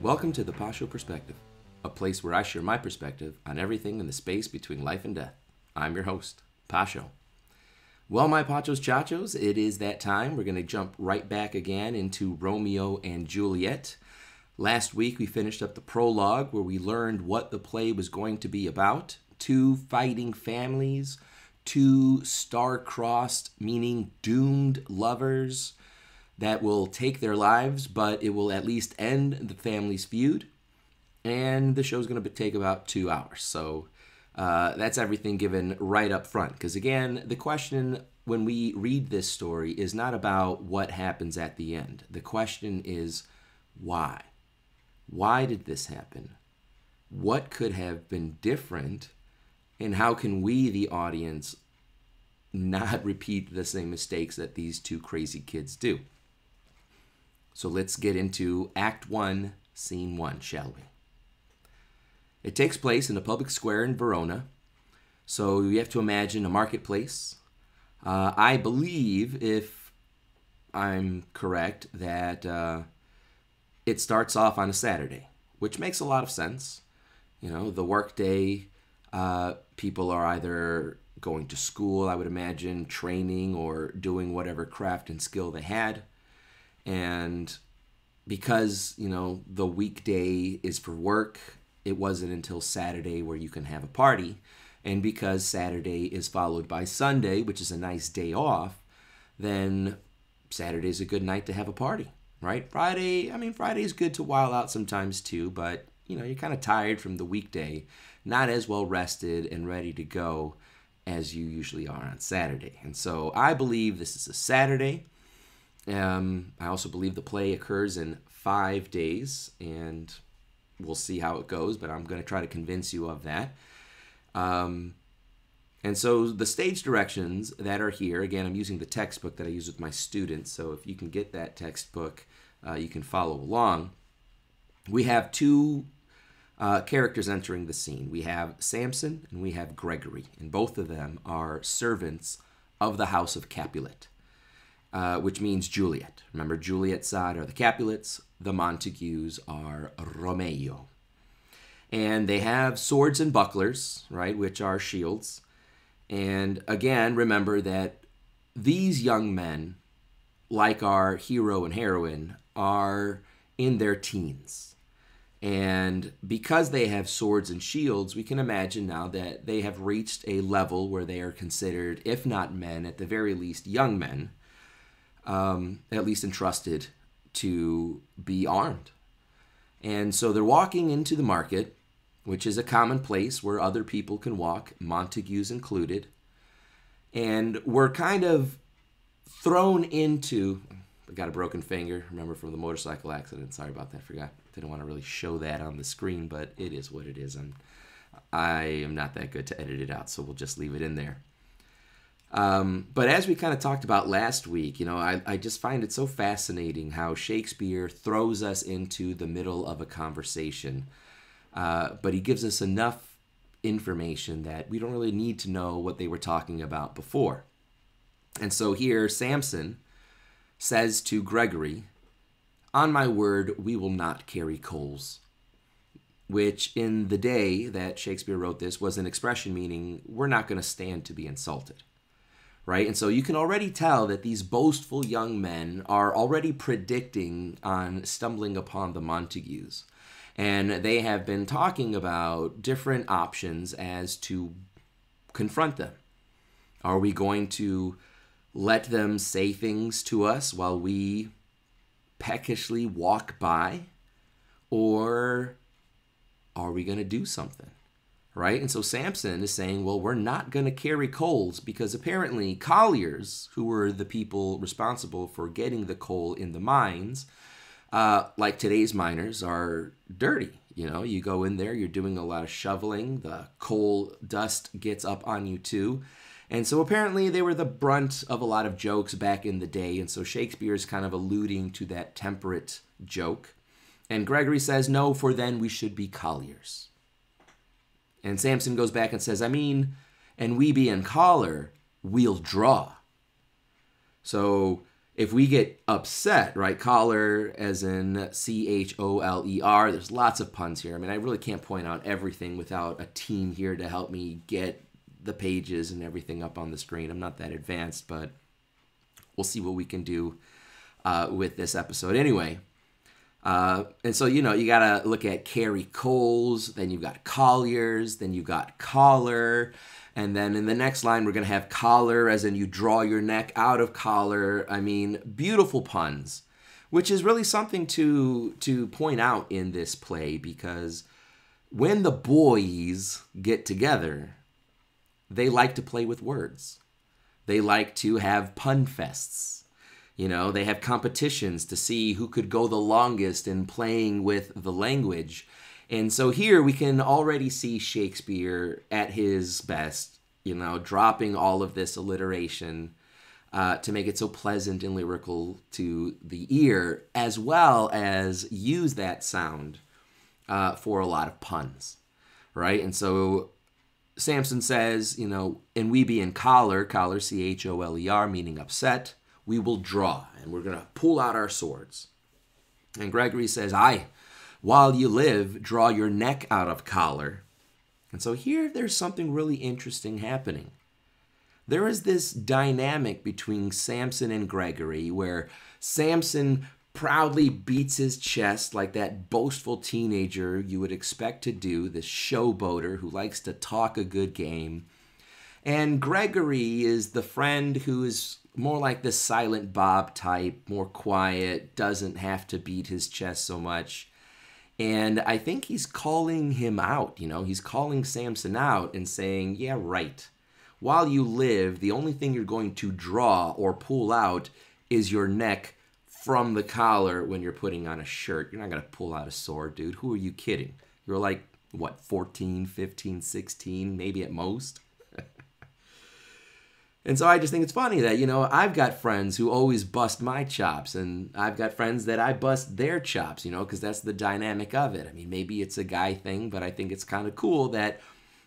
Welcome to the Pacho Perspective, a place where I share my perspective on everything in the space between life and death. I'm your host, Pacho. Well, my Pachos Chachos, it is that time. We're going to jump right back again into Romeo and Juliet. Last week, we finished up the prologue where we learned what the play was going to be about. Two fighting families, two star-crossed, meaning doomed lovers that will take their lives, but it will at least end the family's feud. And the show's going to take about 2 hours. So that's everything given right up front. Because again, the question when we read this story is not about what happens at the end. The question is why? Why did this happen? What could have been different? And how can we, the audience, not repeat the same mistakes that these two crazy kids do? So let's get into Act 1, Scene 1, shall we? It takes place in a public square in Verona. So you have to imagine a marketplace. I believe, if I'm correct, that it starts off on a Saturday, which makes a lot of sense. You know, the workday, people are either going to school, I would imagine, training or doing whatever craft and skill they had. And because, you know, the weekday is for work, it wasn't until Saturday where you can have a party. And because Saturday is followed by Sunday, which is a nice day off, then Saturday is a good night to have a party, right? Friday is good to while out sometimes too, but, you know, you're kind of tired from the weekday, not as well rested and ready to go as you usually are on Saturday. And so I believe this is a Saturday. I also believe the play occurs in 5 days, and we'll see how it goes, but I'm going to try to convince you of that. And so the stage directions that are here, again, I'm using the textbook that I use with my students, so if you can get that textbook, you can follow along. We have two characters entering the scene. We have Samson and we have Gregory, and both of them are servants of the house of Capulet. Which means Juliet. Remember, Juliet's side are the Capulets, the Montagues are Romeo. And they have swords and bucklers, right, which are shields. And again, remember that these young men, like our hero and heroine, are in their teens. And because they have swords and shields, we can imagine now that they have reached a level where they are considered, if not men, at the very least young men, at least entrusted to be armed. And so they're walking into the market, which is a common place where other people can walk, Montagues included. And we're kind of thrown into, I got a broken finger, remember from the motorcycle accident, sorry about that, forgot. Didn't want to really show that on the screen, but it is what it is. I am not that good to edit it out, so we'll just leave it in there. But as we kind of talked about last week, you know, I just find it so fascinating how Shakespeare throws us into the middle of a conversation, but he gives us enough information that we don't really need to know what they were talking about before. And so here, Samson says to Gregory, "On my word, we will not carry coals," which in the day that Shakespeare wrote this was an expression meaning we're not going to stand to be insulted. Right? And so you can already tell that these boastful young men are already predicting on stumbling upon the Montagues. And they have been talking about different options as to confront them. Are we going to let them say things to us while we peckishly walk by? Or are we going to do something? Right? And so Samson is saying, well, we're not going to carry coals because apparently colliers, who were the people responsible for getting the coal in the mines, like today's miners, are dirty. You know, you go in there, you're doing a lot of shoveling, the coal dust gets up on you too. And so apparently they were the brunt of a lot of jokes back in the day. And so Shakespeare is kind of alluding to that temperate joke. And Gregory says, no, for then we should be colliers. And Samson goes back and says, and we being collar, we'll draw. So If we get upset, right, choler as in C-H-O-L-E-R, there's lots of puns here. I mean, I really can't point out everything without a team here to help me get the pages and everything up on the screen. I'm not that advanced, but we'll see what we can do with this episode. Anyway, and so, you got to look at Carrie Coles, then you've got Colliers, then you've got collar, and then in the next line, we're going to have collar as in you draw your neck out of collar. I mean, beautiful puns, which is really something to point out in this play, because when the boys get together, they like to play with words. They like to have pun fests. They have competitions to see who could go the longest in playing with the language. And so here we can already see Shakespeare at his best, dropping all of this alliteration to make it so pleasant and lyrical to the ear, as well as use that sound for a lot of puns, right? And so Samson says, and we be in choler, C-H-O-L-E-R, meaning upset, we will draw, and we're going to pull out our swords. And Gregory says, aye, while you live, draw your neck out of collar. And so here there's something really interesting happening. There is this dynamic between Samson and Gregory where Samson proudly beats his chest like that boastful teenager you would expect to do, this showboater who likes to talk a good game. And Gregory is the friend who is more like the Silent Bob type, more quiet, doesn't have to beat his chest so much. And I think he's calling him out, he's calling Samson out and saying, yeah, right. While you live, the only thing you're going to draw or pull out is your neck from the collar when you're putting on a shirt. You're not going to pull out a sword, dude. Who are you kidding? You're like, 14, 15, 16, maybe at most? And so I just think it's funny that, I've got friends who always bust my chops, and I've got friends that I bust their chops, because that's the dynamic of it. I mean, maybe it's a guy thing, but I think it's kind of cool that,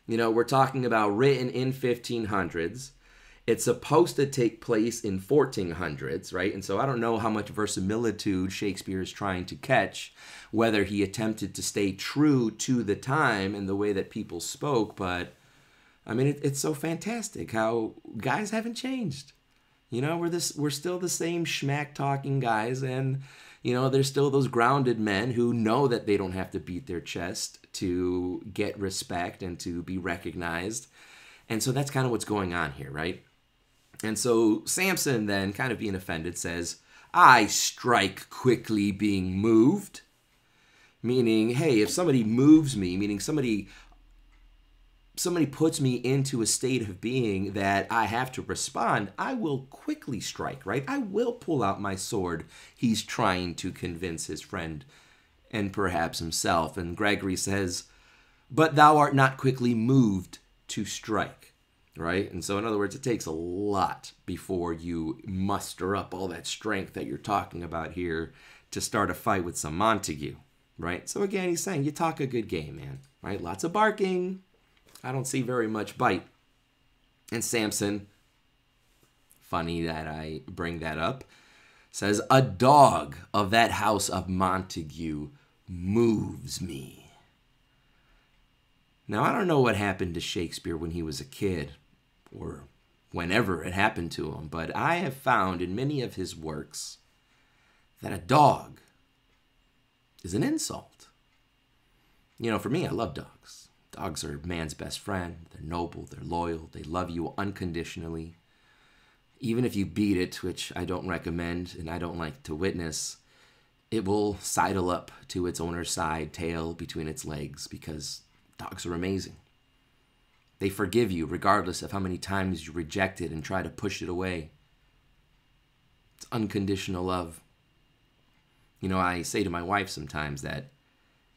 we're talking about written in 1500s. It's supposed to take place in 1400s, right? And so I don't know how much verisimilitude Shakespeare is trying to catch, whether he attempted to stay true to the time and the way that people spoke, but I mean, it's so fantastic how guys haven't changed. We're still the same schmack-talking guys, and, there's still those grounded men who know that they don't have to beat their chest to get respect and to be recognized. And so that's kind of what's going on here, right? And so Samson then, kind of being offended, says, I strike quickly being moved. Meaning, hey, if somebody moves me, meaning somebody puts me into a state of being that I have to respond, I will quickly strike, right? I will pull out my sword. He's trying to convince his friend and perhaps himself. And Gregory says, but thou art not quickly moved to strike, right? And so in other words, it takes a lot before you muster up all that strength that you're talking about here to start a fight with some Montague, right? So again, he's saying, you talk a good game, man, right? Lots of barking. I don't see very much bite. And Samson, funny that I bring that up, says, a dog of that house of Montague moves me. Now, I don't know what happened to Shakespeare when he was a kid, or whenever it happened to him, but I have found in many of his works that a dog is an insult. For me, I love dogs. Dogs are man's best friend. They're noble, they're loyal, they love you unconditionally. Even if you beat it, which I don't recommend and I don't like to witness, it will sidle up to its owner's side, tail between its legs, because dogs are amazing. They forgive you regardless of how many times you reject it and try to push it away. It's unconditional love. I say to my wife sometimes that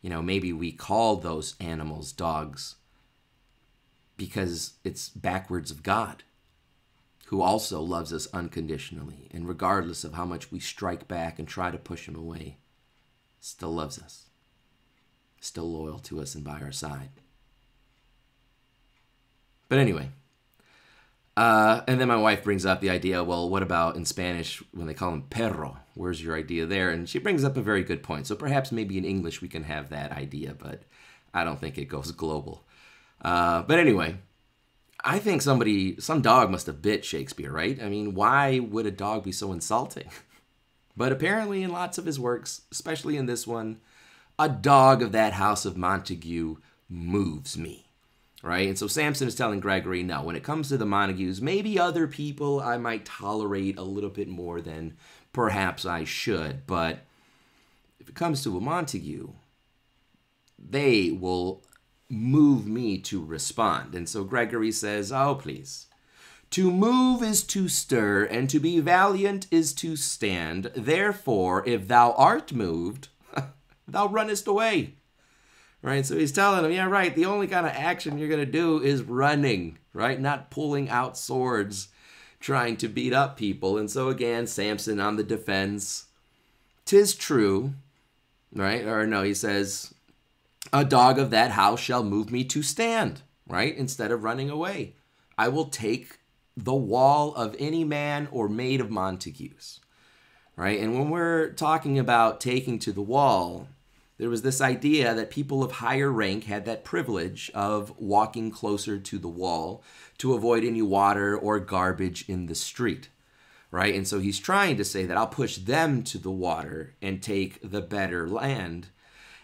maybe we call those animals dogs because it's backwards of God, who also loves us unconditionally. And regardless of how much we strike back and try to push him away, still loves us, still loyal to us and by our side. But anyway, And then my wife brings up the idea, well, what about in Spanish when they call him perro? Where's your idea there? And she brings up a very good point. So perhaps maybe in English we can have that idea, but I don't think it goes global. But anyway, I think some dog must have bit Shakespeare, right? I mean, why would a dog be so insulting? But apparently in lots of his works, especially in this one, a dog of that house of Montague moves me. Right? And so Samson is telling Gregory, no, when it comes to the Montagues, maybe other people I might tolerate a little bit more than perhaps I should. But if it comes to a Montague, they will move me to respond. And so Gregory says, oh, please. To move is to stir, and to be valiant is to stand. Therefore, if thou art moved, thou runnest away. Right, so he's telling him, yeah, right, the only kind of action you're going to do is running, right? Not pulling out swords, trying to beat up people. And so again, Samson on the defense. 'Tis true, right? Or no, he says, a dog of that house shall move me to stand, right? Instead of running away. I will take the wall of any man or maid of Montagues, right? And when we're talking about taking to the wall, there was this idea that people of higher rank had that privilege of walking closer to the wall to avoid any water or garbage in the street, right? And so he's trying to say that I'll push them to the water and take the better land.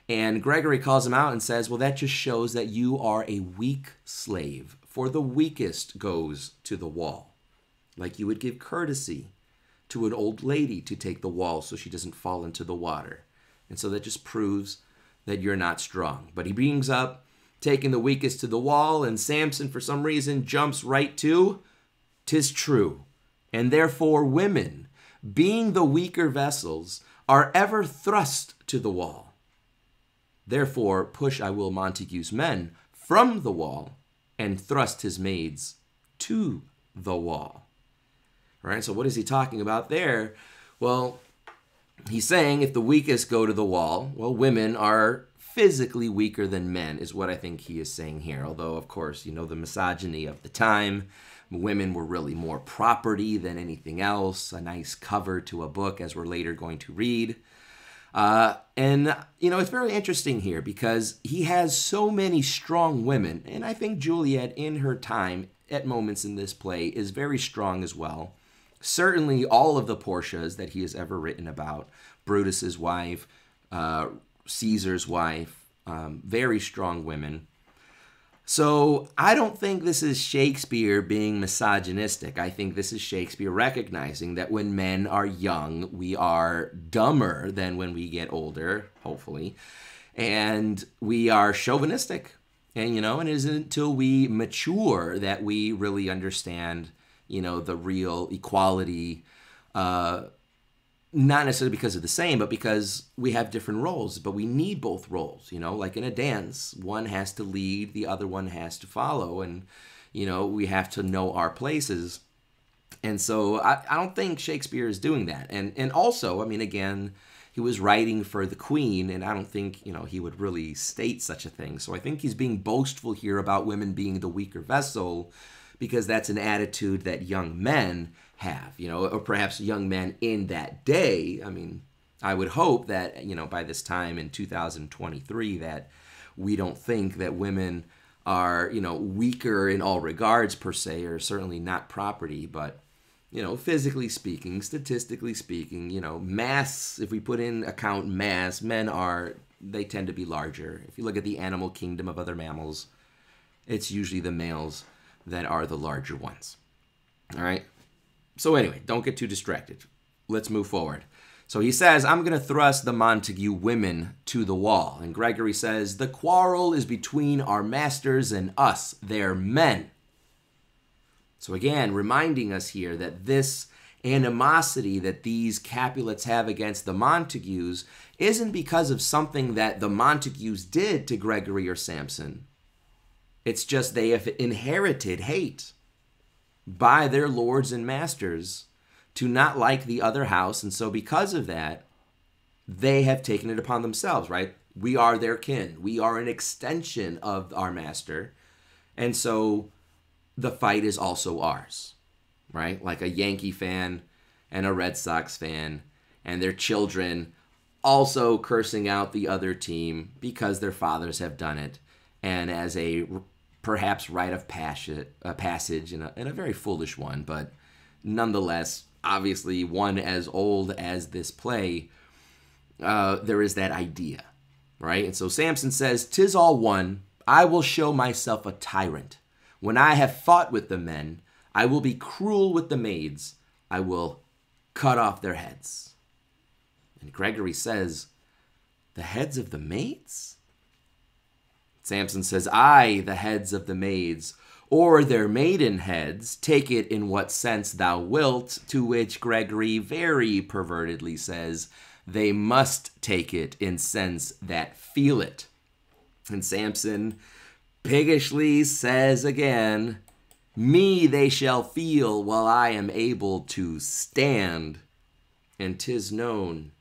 And Gregory calls him out and says, well, that just shows that you are a weak slave, for the weakest goes to the wall. Like you would give courtesy to an old lady to take the wall so she doesn't fall into the water. And so that just proves that you're not strong. But he brings up taking the weakest to the wall, and Samson, for some reason, jumps right to, 'tis true. And therefore women, being the weaker vessels, are ever thrust to the wall. Therefore push I will Montague's men from the wall, and thrust his maids to the wall. All right, so what is he talking about there? Well, he's saying if the weakest go to the wall, well, women are physically weaker than men is what I think he is saying here. Although, of course, you know, the misogyny of the time, women were really more property than anything else, a nice cover to a book, as we're later going to read. And, you know, it's very interesting here because he has so many strong women, and I think Juliet in her time at moments in this play is very strong as well. Certainly all of the Portias that he has ever written about, Brutus's wife, Caesar's wife, very strong women. So I don't think this is Shakespeare being misogynistic. I think this is Shakespeare recognizing that when men are young, we are dumber than when we get older, hopefully, and we are chauvinistic. And, you know, and it isn't until we mature that we really understand, you know, the real equality, not necessarily because of the same, but because we have different roles, but we need both roles, you know, like in a dance, one has to lead, the other one has to follow, and, you know, we have to know our places. And so I don't think Shakespeare is doing that. And also, I mean, again, he was writing for the Queen, and I don't think, you know, he would really state such a thing. So I think he's being boastful here about women being the weaker vessel, because that's an attitude that young men have, you know, or perhaps young men in that day. I mean, I would hope that, you know, by this time in 2023 that we don't think that women are, you know, weaker in all regards per se, or certainly not property, but, you know, physically speaking, statistically speaking, you know, mass, if we put in account mass, they tend to be larger. If you look at the animal kingdom of other mammals, it's usually the males that are the larger ones. All right. So anyway, don't get too distracted. Let's move forward. So he says, I'm going to thrust the Montague women to the wall. And Gregory says, the quarrel is between our masters and us, their men. So again, reminding us here that this animosity that these Capulets have against the Montagues isn't because of something that the Montagues did to Gregory or Samson. It's just they have inherited hate by their lords and masters to not like the other house. And so because of that, they have taken it upon themselves, right? We are their kin. We are an extension of our master. And so the fight is also ours, right? Like a Yankee fan and a Red Sox fan and their children also cursing out the other team because their fathers have done it, and as a perhaps rite of passage in a very foolish one, but nonetheless, obviously one as old as this play, there is that idea, right? And so Samson says, "'Tis all one. I will show myself a tyrant. When I have fought with the men, I will be cruel with the maids. I will cut off their heads." And Gregory says, "The heads of the maids?" Samson says, "Aye, the heads of the maids, or their maiden heads, take it in what sense thou wilt," to which Gregory very pervertedly says, "They must take it in sense that feel it." And Samson piggishly says again, "Me they shall feel while I am able to stand, and 'tis known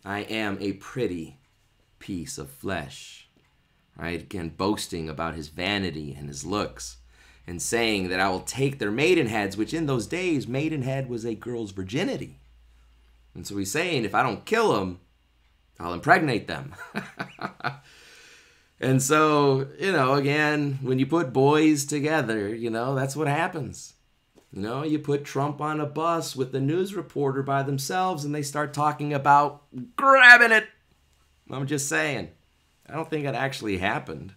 I am a pretty piece of flesh." Right? Again, boasting about his vanity and his looks, and saying that I will take their maidenheads, which in those days, maidenhead was a girl's virginity. And so he's saying, if I don't kill them, I'll impregnate them. And so, again, when you put boys together, that's what happens. You put Trump on a bus with the news reporter by themselves and they start talking about grabbing it. I'm just saying. I don't think it actually happened.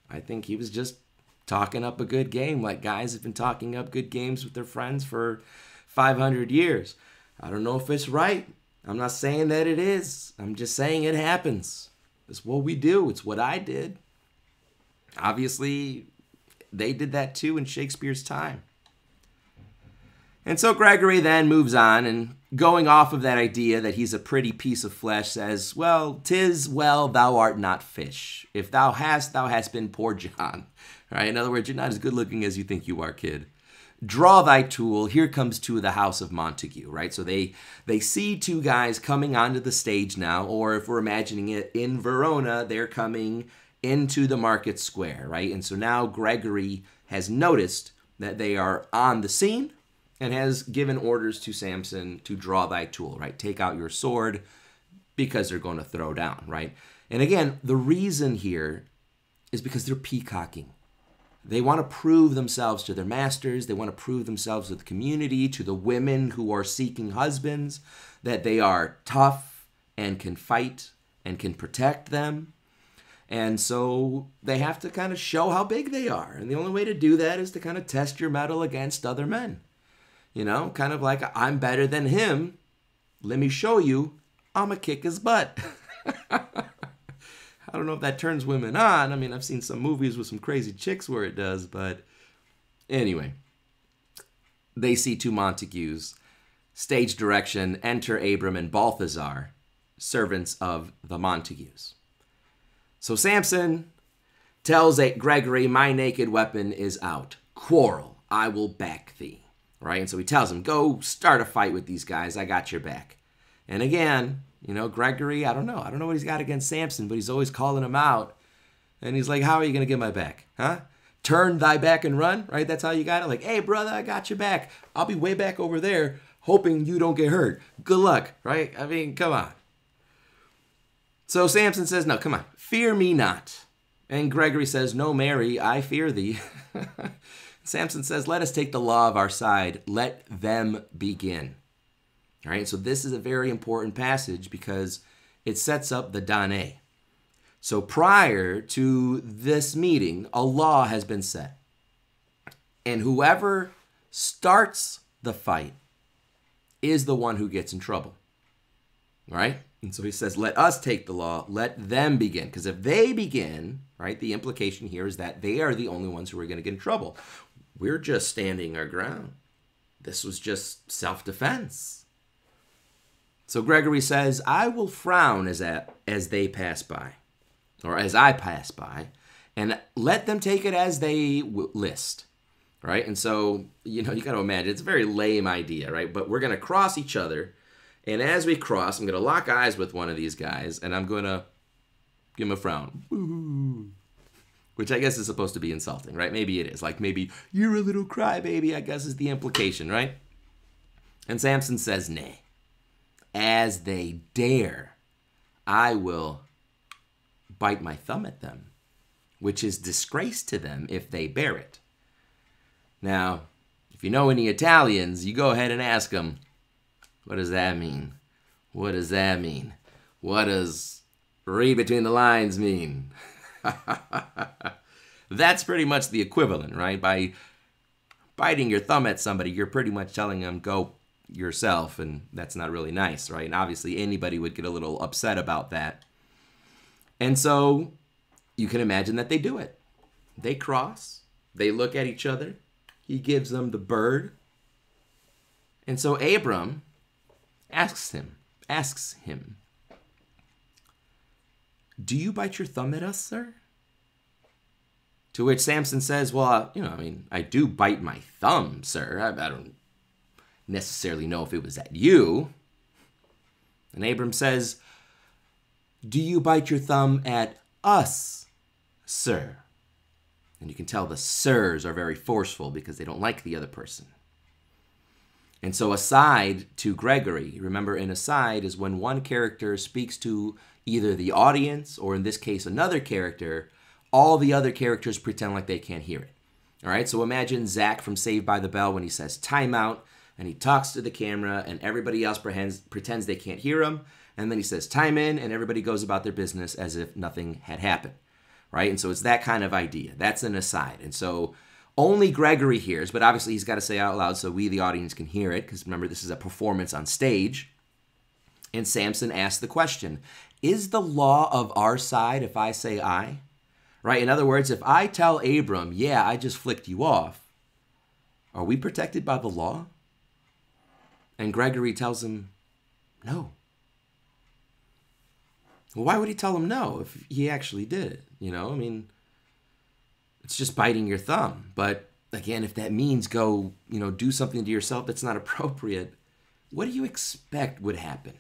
I think he was just talking up a good game, like guys have been talking up good games with their friends for 500 years. I don't know if it's right. I'm not saying that it is. I'm just saying it happens. It's what we do. It's what I did. Obviously, they did that too in Shakespeare's time. And so Gregory then moves on, and going off of that idea that he's a pretty piece of flesh, says, "Well, 'tis well thou art not fish. If thou hast been poor John." Right? In other words, you're not as good looking as you think you are, kid. "Draw thy tool. Here comes two of the house of Montague." Right? So they see two guys coming onto the stage now, or if we're imagining it in Verona, they're coming into the market square, right? And so now Gregory has noticed that they are on the scene, and has given orders to Samson to draw thy tool, right? Take out your sword, because they're going to throw down, right? And again, the reason here is because they're peacocking. They want to prove themselves to their masters. They want to prove themselves to the community, to the women who are seeking husbands, that they are tough and can fight and can protect them. And so they have to kind of show how big they are. And the only way to do that is to kind of test your mettle against other men. Kind of like, I'm better than him. Let me show you. I'm going to kick his butt. I don't know if that turns women on. I mean, I've seen some movies with some crazy chicks where it does. But anyway, they see two Montagues. Stage direction, enter Abram and Balthazar, servants of the Montagues. So Samson tells Gregory, "My naked weapon is out. Quarrel, I will back thee." Right? And so he tells him, "Go start a fight with these guys. I got your back." And again, Gregory, I don't know what he's got against Samson, but he's always calling him out. And he's like, "How are you going to get my back? Huh? Turn thy back and run?" Right? That's how you got it? Like, "Hey, brother, I got your back. I'll be way back over there, hoping you don't get hurt. Good luck." Right? I mean, come on. So Samson says, "No, come on. Fear me not." And Gregory says, "No, Mary, I fear thee." Samson says, "Let us take the law of our side. Let them begin." All right, so this is a very important passage because it sets up the Danae. So prior to this meeting, a law has been set. And whoever starts the fight is the one who gets in trouble. All right? And so he says, let us take the law, let them begin. Because if they begin, right, the implication here is that they are the only ones who are going to get in trouble. We're just standing our ground. This was just self-defense. So Gregory says, I will frown as they pass by, or as I pass by, and let them take it as they list, right? And so, you got to imagine, it's a very lame idea, right? But we're going to cross each other, and as we cross, I'm going to lock eyes with one of these guys, and I'm going to give him a frown. Woo-hoo. which I guess is supposed to be insulting, right? Maybe it is. Like maybe, you're a little crybaby, I guess is the implication, right? And Samson says, nay, as they dare, I will bite my thumb at them, which is disgrace to them if they bear it. Now, if you know any Italians, you go ahead and ask them, what does that mean? What does that mean? What does read between the lines mean? That's pretty much the equivalent, right? By biting your thumb at somebody, you're pretty much telling them, go yourself, and that's not really nice, right? And obviously, anybody would get a little upset about that. And so, you can imagine that they do it. They cross, they look at each other, he gives them the bird. And so Abram asks him, do you bite your thumb at us, sir? To which Samson says, well, I do bite my thumb, sir. I don't necessarily know if it was at you. And Abram says, do you bite your thumb at us, sir? And you can tell the sirs are very forceful because they don't like the other person. And so aside to Gregory, remember an aside is when one character speaks to either the audience or in this case another character, all the other characters pretend like they can't hear it. All right, so imagine Zach from Saved by the Bell when he says timeout and he talks to the camera and everybody else pretends they can't hear him. And then he says time in and everybody goes about their business as if nothing had happened. Right? And so it's that kind of idea. That's an aside. And so only Gregory hears, but obviously he's got to say out loud so we, the audience, can hear it. Because remember, this is a performance on stage. And Samson asks the question, is the law of our side if I say I? Right? In other words, if I tell Abram, yeah, I just flicked you off, are we protected by the law? And Gregory tells him, no. Well, why would he tell him no if he actually did it? It's just biting your thumb. But again, if that means go, do something to yourself that's not appropriate, what do you expect would happen?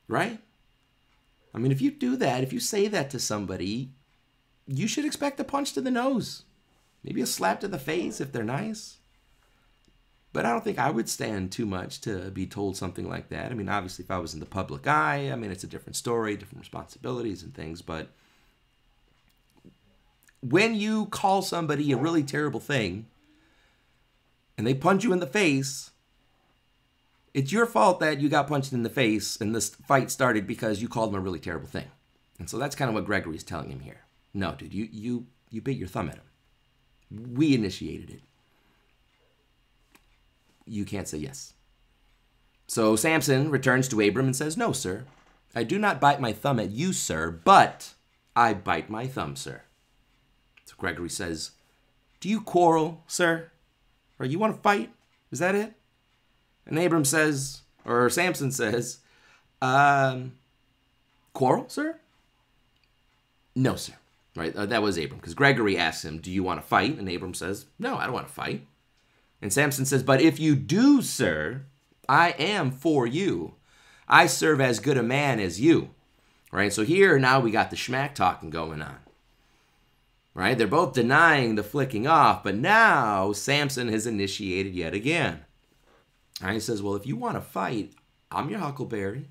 Right? If you do that, if you say that to somebody, you should expect a punch to the nose. Maybe a slap to the face if they're nice. But I don't think I would stand too much to be told something like that. Obviously, if I was in the public eye, it's a different story, different responsibilities and things. But when you call somebody a really terrible thing and they punch you in the face, it's your fault that you got punched in the face and this fight started because you called them a really terrible thing. And so that's kind of what Gregory's telling him here. No, dude, you bit your thumb at him. We initiated it. You can't say yes. So Samson returns to Abram and says, no, sir, I do not bite my thumb at you, sir, but I bite my thumb, sir. So Gregory says, do you quarrel, sir? Or you want to fight? Is that it? And Abram says, or Samson says, quarrel, sir? No, sir. Right? That was Abram, because Gregory asks him, do you want to fight? And Abram says, no, I don't want to fight. And Samson says, but if you do, sir, I am for you. I serve as good a man as you. Right? So here now we got the schmack talking going on. Right? They're both denying the flicking off, but now Samson has initiated yet again. And he says, well, if you want to fight, I'm your huckleberry.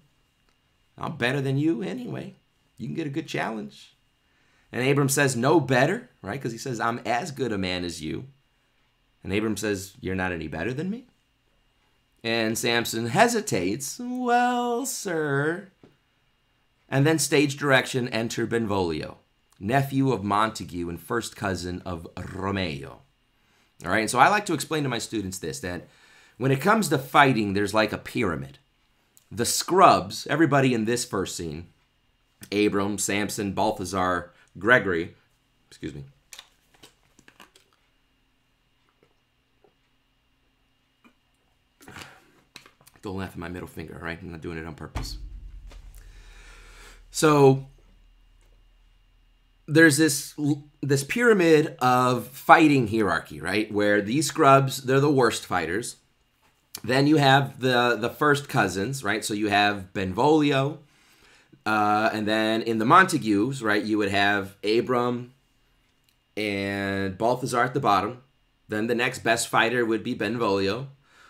I'm better than you anyway. You can get a good challenge. And Abram says, no better, right? Because he says, I'm as good a man as you. And Abram says, you're not any better than me? And Samson hesitates. Well, sir. And then stage direction, enter Benvolio, nephew of Montague and first cousin of Romeo. All right, and so I like to explain to my students this, that when it comes to fighting, there's like a pyramid. The scrubs, everybody in this first scene, Abram, Samson, Balthazar, Gregory, excuse me, don't laugh at my middle finger, all right? I'm not doing it on purpose. So there's this pyramid of fighting hierarchy, right? Where these scrubs, they're the worst fighters. Then you have the first cousins, right? So you have Benvolio. And then in the Montagues, right, you would have Abram, and Balthazar at the bottom. Then the next best fighter would be Benvolio.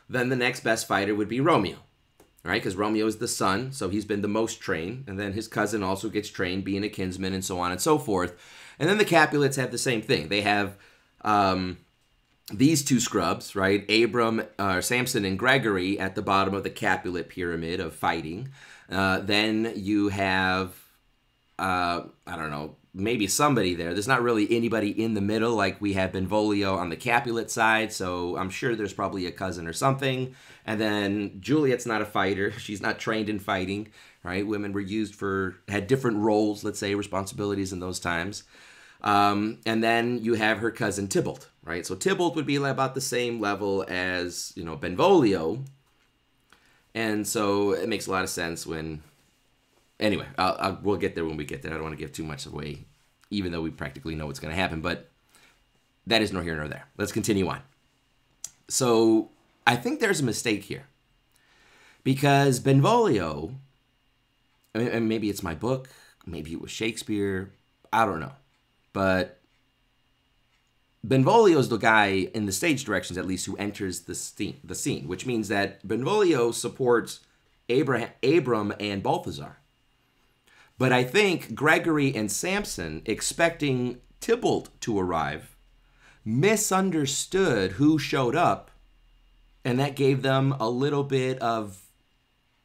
Then the next best fighter would be Romeo, right? Because Romeo is the son, so he's been the most trained. And then his cousin also gets trained, being a kinsman, and so on and so forth. And then the Capulets have the same thing. They have these two scrubs, right? Samson and Gregory at the bottom of the Capulet pyramid of fighting. Then you have, I don't know, maybe somebody there. There's not really anybody in the middle, like we have Benvolio on the Capulet side, so I'm sure there's probably a cousin or something. And then Juliet's not a fighter. She's not trained in fighting, right? Women were had different roles, let's say, responsibilities in those times. And then you have her cousin Tybalt, right? So Tybalt would be about the same level as, Benvolio. And so it makes a lot of sense when... Anyway, we'll get there when we get there. I don't want to give too much away, even though we practically know what's going to happen. But that is nor here nor there. Let's continue on. So I think there's a mistake here. Because Benvolio, and maybe it's my book, maybe it was Shakespeare, I don't know. But Benvolio is the guy in the stage directions, at least, who enters the scene, which means that Benvolio supports Abram and Balthazar. But I think Gregory and Samson, expecting Tybalt to arrive, misunderstood who showed up, and that gave them a little bit of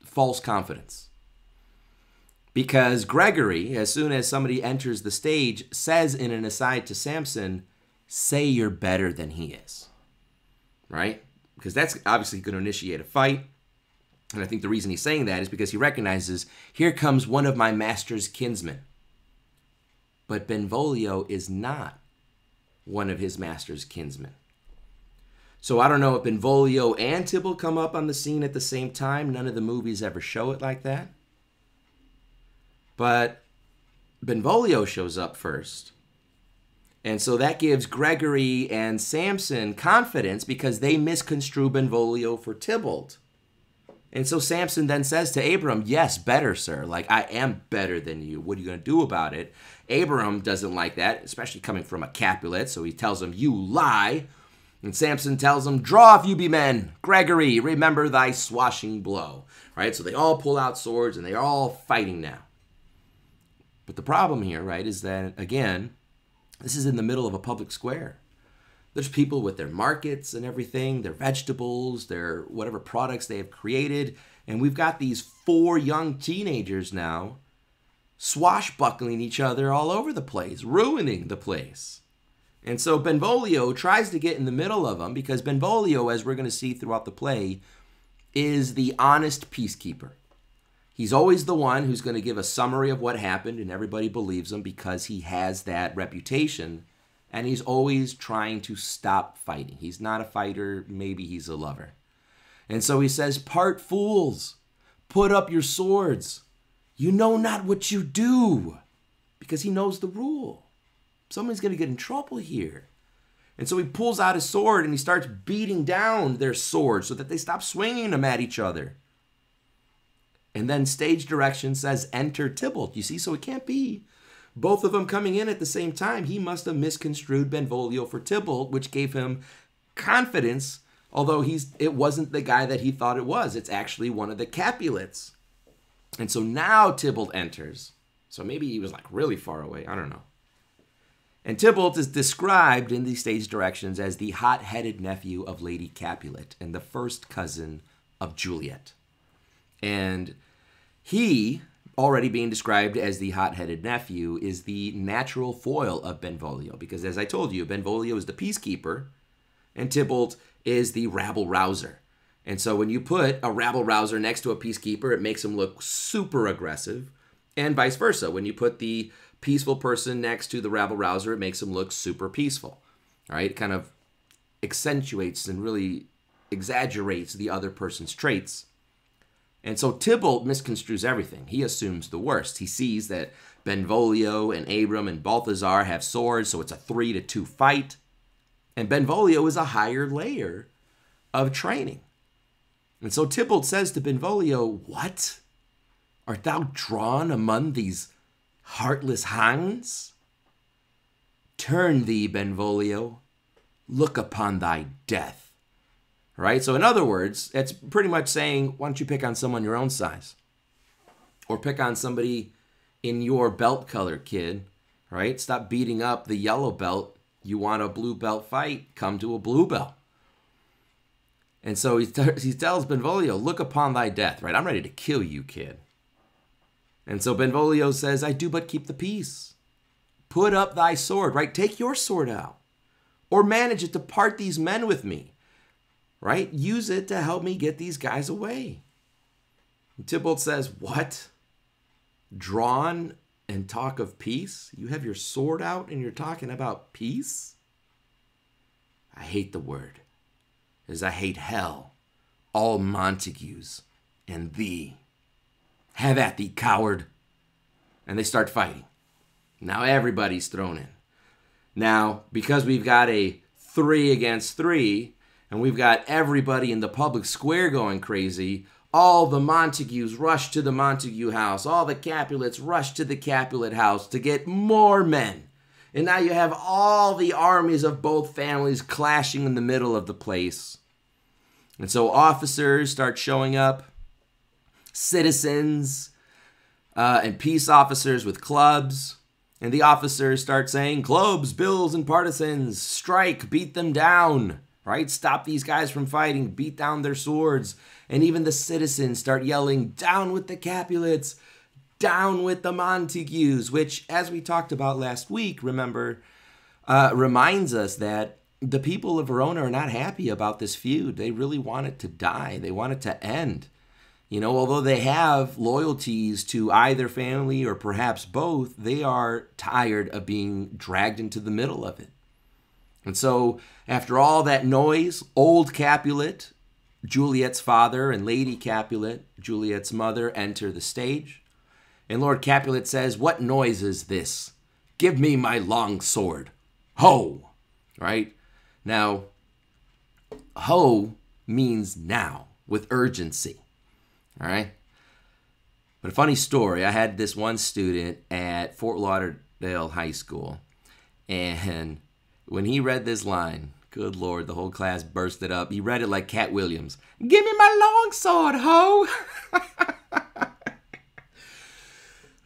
false confidence. Because Gregory, as soon as somebody enters the stage, says in an aside to Samson, "Say you're better than he is." Right? Because that's obviously going to initiate a fight. And I think the reason he's saying that is because he recognizes, here comes one of my master's kinsmen. But Benvolio is not one of his master's kinsmen. So I don't know if Benvolio and Tybalt come up on the scene at the same time. None of the movies ever show it like that. But Benvolio shows up first. And so that gives Gregory and Samson confidence because they misconstrue Benvolio for Tybalt. And so Samson then says to Abram, "Yes, better, sir. Like, I am better than you. What are you going to do about it?" Abram doesn't like that, especially coming from a Capulet. So he tells him, "You lie." And Samson tells him, "Draw if you be men. Gregory, remember thy swashing blow." Right? So they all pull out swords and they are all fighting now. But the problem here, right, is that, again, this is in the middle of a public square. There's people with their markets and everything, their vegetables, their whatever products they have created. And we've got these 4 young teenagers now swashbuckling each other all over the place, ruining the place. And so Benvolio tries to get in the middle of them because Benvolio, as we're going to see throughout the play, is the honest peacekeeper. He's always the one who's going to give a summary of what happened, and everybody believes him because he has that reputation. And he's always trying to stop fighting. He's not a fighter. Maybe he's a lover. And so he says, "Part fools, put up your swords. You know not what you do." Because he knows the rule. Somebody's going to get in trouble here. And so he pulls out his sword and he starts beating down their swords so that they stop swinging them at each other. And then stage direction says, "Enter Tybalt." You see, so it can't be both of them coming in at the same time. He must have misconstrued Benvolio for Tybalt, which gave him confidence, although it wasn't the guy that he thought it was. It's actually one of the Capulets. And so now Tybalt enters. So maybe he was like really far away. I don't know. And Tybalt is described in these stage directions as the hot-headed nephew of Lady Capulet and the first cousin of Juliet. And he, already being described as the hot-headed nephew, is the natural foil of Benvolio. Because as I told you, Benvolio is the peacekeeper, and Tybalt is the rabble-rouser. And so when you put a rabble-rouser next to a peacekeeper, it makes him look super aggressive, and vice versa. When you put the peaceful person next to the rabble-rouser, it makes him look super peaceful. All right? It kind of accentuates and really exaggerates the other person's traits. And so Tybalt misconstrues everything. He assumes the worst. He sees that Benvolio and Abram and Balthazar have swords, so it's a 3-2 fight. And Benvolio is a higher layer of training. And so Tybalt says to Benvolio, "What? Art thou drawn among these heartless hounds?" Turn thee, Benvolio, look upon thy death. Right? So in other words, it's pretty much saying, why don't you pick on someone your own size? Or pick on somebody in your belt color, kid. Right? Stop beating up the yellow belt. You want a blue belt fight? Come to a blue belt. And so he tells Benvolio, look upon thy death. Right? I'm ready to kill you, kid. And so Benvolio says, I do but keep the peace. Put up thy sword, right? Take your sword out. Or manage it to part these men with me, right? Use it to help me get these guys away. And Tybalt says, what? Drawn and talk of peace? You have your sword out and you're talking about peace? I hate the word, as I hate hell, all Montagues, and thee. Have at thee, coward. And they start fighting. Now everybody's thrown in. Now, because we've got a 3 against 3, and we've got everybody in the public square going crazy, all the Montagues rush to the Montague house. All the Capulets rush to the Capulet house to get more men. And now you have all the armies of both families clashing in the middle of the place. And so officers start showing up. Citizens and peace officers with clubs. And the officers start saying, clubs, bills, and partisans, strike, beat them down, right? Stop these guys from fighting, beat down their swords. And even the citizens start yelling, down with the Capulets, down with the Montagues, which, as we talked about last week, remember, reminds us that the people of Verona are not happy about this feud. They really want it to die. They want it to end. You know, although they have loyalties to either family or perhaps both, they are tired of being dragged into the middle of it. And so, after all that noise, old Capulet, Juliet's father, and Lady Capulet, Juliet's mother, enter the stage. And Lord Capulet says, what noise is this? Give me my long sword. Ho! Right? Now, ho means now, with urgency. All right? But a funny story, I had this one student at Fort Lauderdale High School, and when he read this line, good Lord, the whole class bursted up. He read it like Cat Williams. Give me my long sword, ho!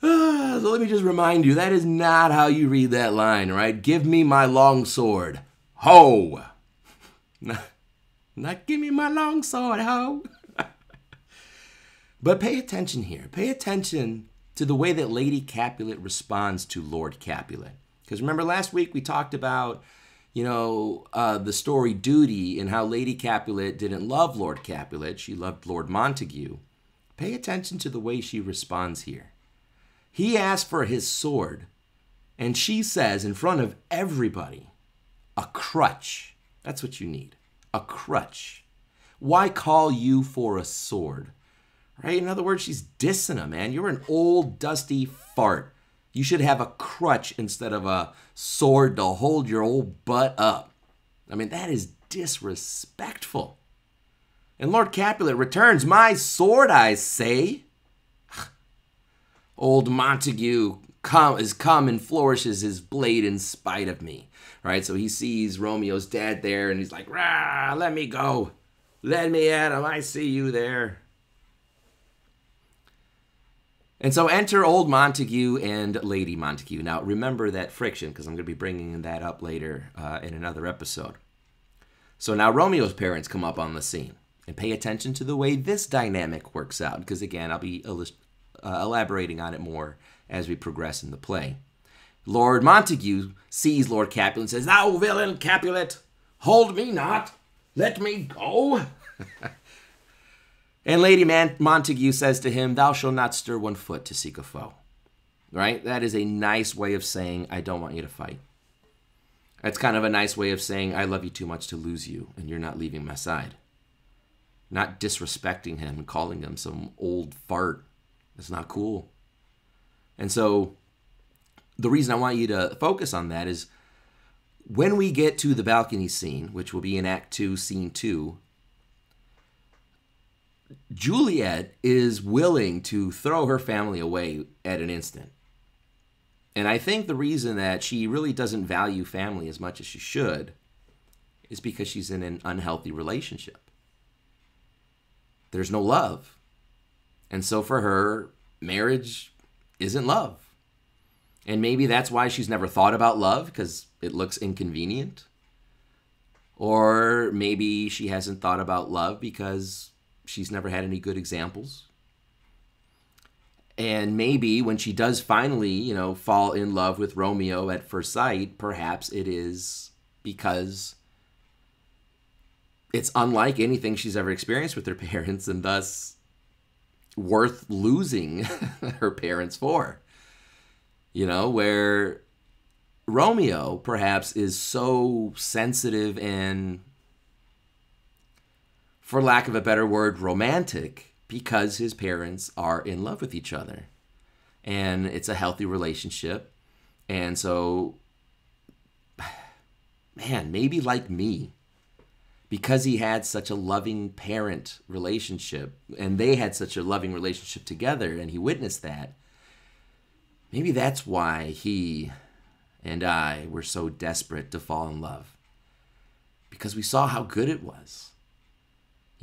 So let me just remind you, that is not how you read that line, right? Give me my long sword, ho! Not give me my long sword, ho! But pay attention here. Pay attention to the way that Lady Capulet responds to Lord Capulet. Because remember last week we talked about, the story Duty and how Lady Capulet didn't love Lord Capulet. She loved Lord Montague. Pay attention to the way she responds here. He asked for his sword, and she says in front of everybody, a crutch. That's what you need, a crutch. Why call you for a sword? Right? In other words, she's dissing him, man. You're an old, dusty fart. You should have a crutch instead of a sword to hold your old butt up. I mean, that is disrespectful. And Lord Capulet returns, my sword, I say. Old Montague has come and flourishes his blade in spite of me. Right? So he sees Romeo's dad there, and he's like, rah, let me go. Let me at him. I see you there. And so enter old Montague and Lady Montague. Now, remember that friction, because I'm going to be bringing that up later in another episode. So now Romeo's parents come up on the scene. And pay attention to the way this dynamic works out, because, again, I'll be elaborating on it more as we progress in the play. Lord Montague sees Lord Capulet and says, thou villain Capulet, hold me not, let me go. And Lady Montague says to him, thou shalt not stir one foot to seek a foe. Right? That is a nice way of saying, I don't want you to fight. That's kind of a nice way of saying, I love you too much to lose you, and you're not leaving my side. Not disrespecting him and calling him some old fart. That's not cool. And so the reason I want you to focus on that is when we get to the balcony scene, which will be in Act 2, Scene 2, Juliet is willing to throw her family away at an instant. And I think the reason that she really doesn't value family as much as she should is because she's in an unhealthy relationship. There's no love. And so for her, marriage isn't love. And maybe that's why she's never thought about love, because it looks inconvenient. Or maybe she hasn't thought about love because she's never had any good examples. And maybe when she does finally, fall in love with Romeo at first sight, perhaps it is because it's unlike anything she's ever experienced with her parents, and thus worth losing her parents for. Where Romeo perhaps is so sensitive and, for lack of a better word, romantic, because his parents are in love with each other. And it's a healthy relationship. And so, man, maybe like me, because he had such a loving parent relationship, and they had such a loving relationship together, and he witnessed that, maybe that's why he and I were so desperate to fall in love. Because we saw how good it was.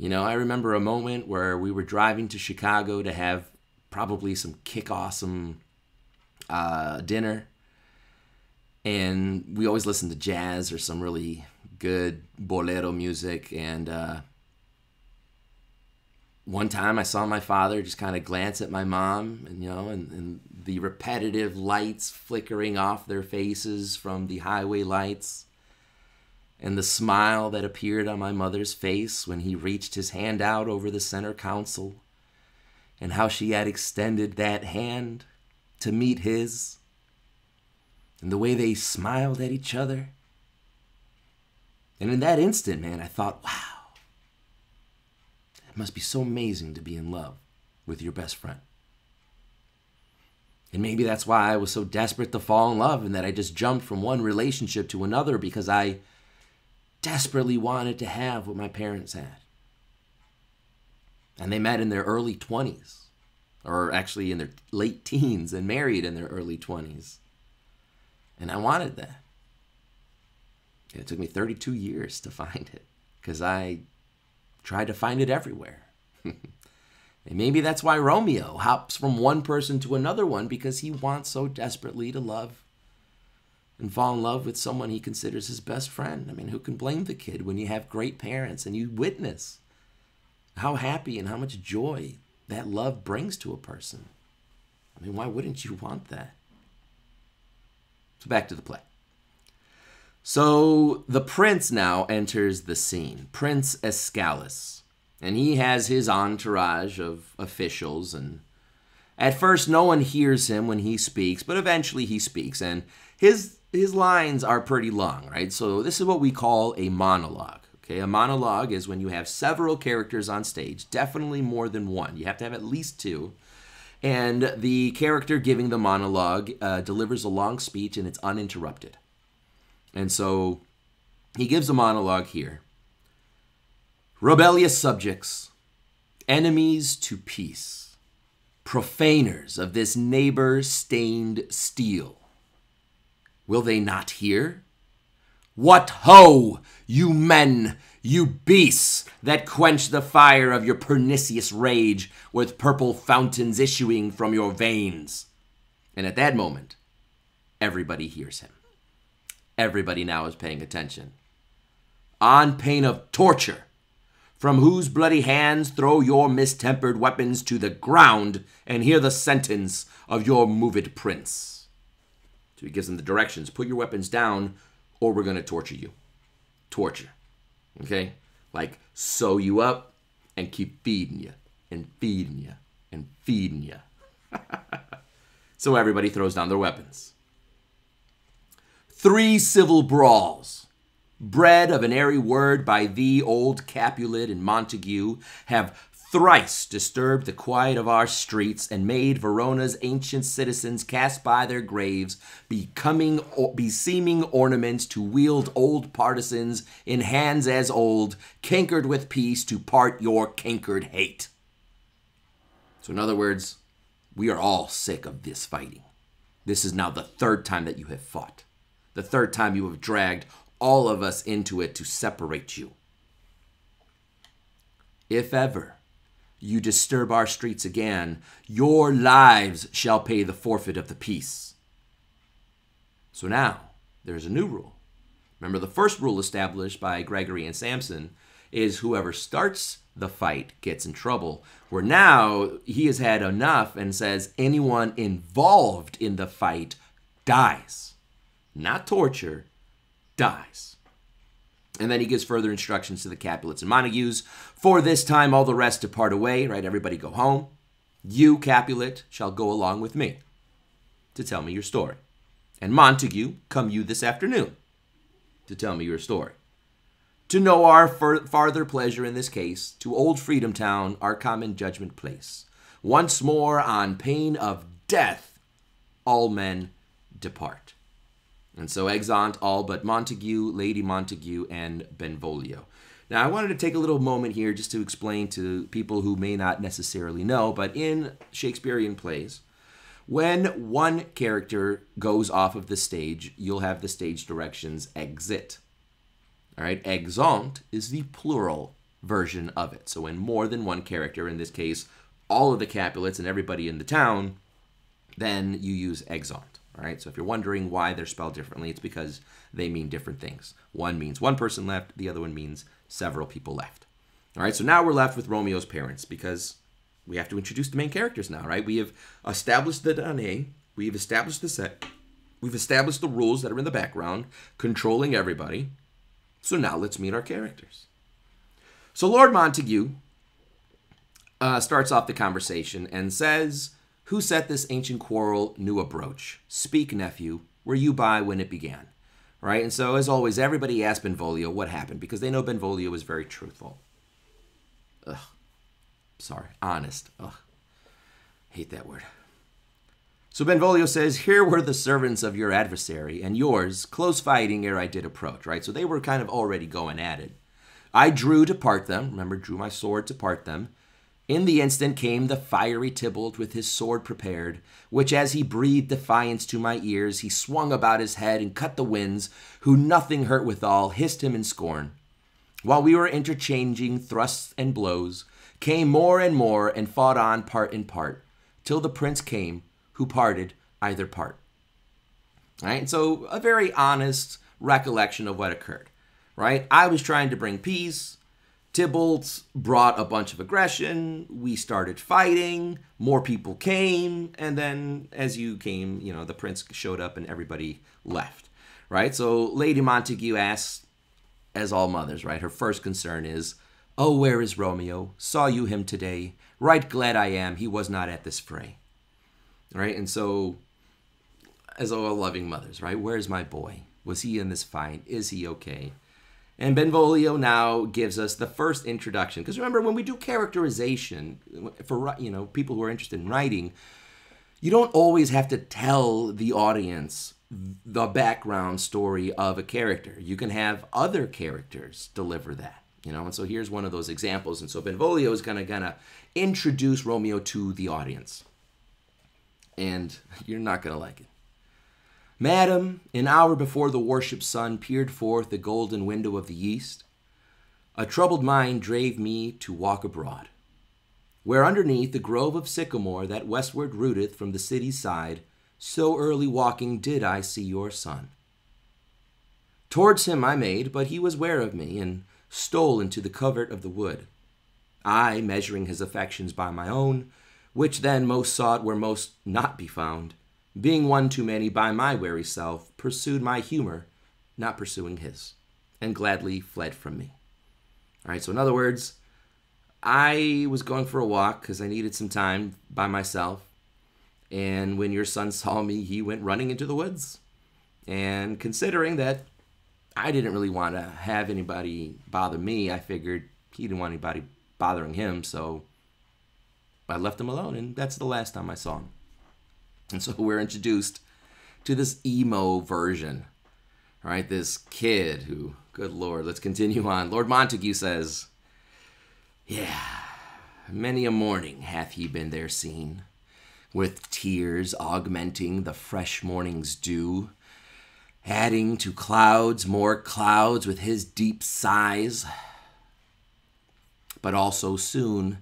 I remember a moment where we were driving to Chicago to have probably some kick-awesome dinner. And we always listened to jazz or some really good bolero music. And one time I saw my father just kind of glance at my mom, and the repetitive lights flickering off their faces from the highway lights, and the smile that appeared on my mother's face when he reached his hand out over the center console, and how she had extended that hand to meet his, and the way they smiled at each other. And in that instant, man, I thought, wow, it must be so amazing to be in love with your best friend. And maybe that's why I was so desperate to fall in love, and that I just jumped from one relationship to another, because I desperately wanted to have what my parents had. And they met in their early 20s, or actually in their late teens, and married in their early 20s. And I wanted that. It took me 32 years to find it, because I tried to find it everywhere. And maybe that's why Romeo hops from one person to another one, because he wants so desperately to love and fall in love with someone he considers his best friend. I mean, who can blame the kid when you have great parents and you witness how happy and how much joy that love brings to a person? I mean, why wouldn't you want that? So back to the play. So the prince now enters the scene, Prince Escalus. And he has his entourage of officials, and at first no one hears him when he speaks, but eventually he speaks, and his lines are pretty long, right? So this is what we call a monologue, okay? A monologue is when you have several characters on stage, definitely more than one. You have to have at least two, and the character giving the monologue delivers a long speech, and it's uninterrupted. And so he gives a monologue here. Rebellious subjects, enemies to peace, profaners of this neighbor-stained steel. Will they not hear? What ho, you men, you beasts, that quench the fire of your pernicious rage with purple fountains issuing from your veins? And at that moment, everybody hears him. Everybody now is paying attention. On pain of torture, from whose bloody hands throw your mistempered weapons to the ground, and hear the sentence of your moved prince. So he gives them the directions. Put your weapons down, or we're going to torture you. Torture. Okay? Like, sew you up and keep feeding you, and feeding you, and feeding you. So everybody throws down their weapons. 3 civil brawls, bred of an airy word by thee, old Capulet and Montague, have thrice disturbed the quiet of our streets, and made Verona's ancient citizens cast by their graves beseeming ornaments to wield old partisans in hands as old, cankered with peace to part your cankered hate. So in other words, we are all sick of this fighting. This is now the third time that you have fought. The third time you have dragged all of us into it to separate you. If ever you disturb our streets again, your lives shall pay the forfeit of the peace. So now, there's a new rule. Remember, the first rule established by Gregory and Samson is whoever starts the fight gets in trouble, where now he has had enough and says anyone involved in the fight dies. Not torture, dies. And then he gives further instructions to the Capulets and Montagues. For this time, all the rest depart away, right? Everybody go home. You, Capulet, shall go along with me to tell me your story. And Montague, come you this afternoon to tell me your story. To know our farther pleasure in this case, to old Freedom Town, our common judgment place. Once more, on pain of death, all men depart. And so exeunt all but Montague, Lady Montague, and Benvolio. Now, I wanted to take a little moment here just to explain to people who may not necessarily know, but in Shakespearean plays, when one character goes off of the stage, you'll have the stage directions exit. All right, exeunt is the plural version of it. So when more than one character, in this case, all of the Capulets and everybody in the town, then you use exeunt. All right, so if you're wondering why they're spelled differently, it's because they mean different things. One means one person left, the other one means several people left. All right, so now we're left with Romeo's parents because we have to introduce the main characters now, right? We have established the Danae, we have established the set, we've established the rules that are in the background, controlling everybody. So now let's meet our characters. So Lord Montague starts off the conversation and says, who set this ancient quarrel new approach? Speak, nephew, were you by when it began? Right? And so, as always, everybody asks Benvolio what happened because they know Benvolio is very truthful. Honest. Hate that word. So Benvolio says, here were the servants of your adversary, and yours, close fighting ere I did approach, right? So they were kind of already going at it. I drew to part them, remember, drew my sword to part them. In the instant came the fiery Tybalt with his sword prepared, which as he breathed defiance to my ears, he swung about his head and cut the winds, who nothing hurt withal, hissed him in scorn. While we were interchanging thrusts and blows, came more and more, and fought on part in part, till the prince came, who parted either part. All right, so a very honest recollection of what occurred, right? I was trying to bring peace. Tybalt brought a bunch of aggression. We started fighting. More people came. And then as you came, you know, the prince showed up and everybody left, right? So Lady Montague asks, as all mothers, right? Her first concern is, oh, where is Romeo? Saw you him today? Right glad I am he was not at this fray. Right? And so, as all loving mothers, right? Where's my boy? Was he in this fight? Is he okay? And Benvolio now gives us the first introduction. Because remember, when we do characterization for, you know, people who are interested in writing, you don't always have to tell the audience the background story of a character. You can have other characters deliver that, you know. And so here's one of those examples. And so Benvolio is going to introduce Romeo to the audience. And you're not going to like it. Madam, an hour before the worship sun peered forth the golden window of the east, a troubled mind drave me to walk abroad, where underneath the grove of sycamore that westward rooteth from the city's side, so early walking did I see your son. Towards him I made, but he was ware of me, and stole into the covert of the wood. I, measuring his affections by my own, which then most sought where most not be found, being one too many by my wary self, pursued my humor, not pursuing his, and gladly fled from me. All right, so in other words, I was going for a walk because I needed some time by myself, and when your son saw me, he went running into the woods. And considering that I didn't really want to have anybody bother me, I figured he didn't want anybody bothering him, so I left him alone, and that's the last time I saw him. And so we're introduced to this emo version, right? This kid who, good Lord, let's continue on. Lord Montague says, yeah, many a morning hath he been there seen, with tears augmenting the fresh morning's dew, adding to clouds more clouds with his deep sighs. But also soon,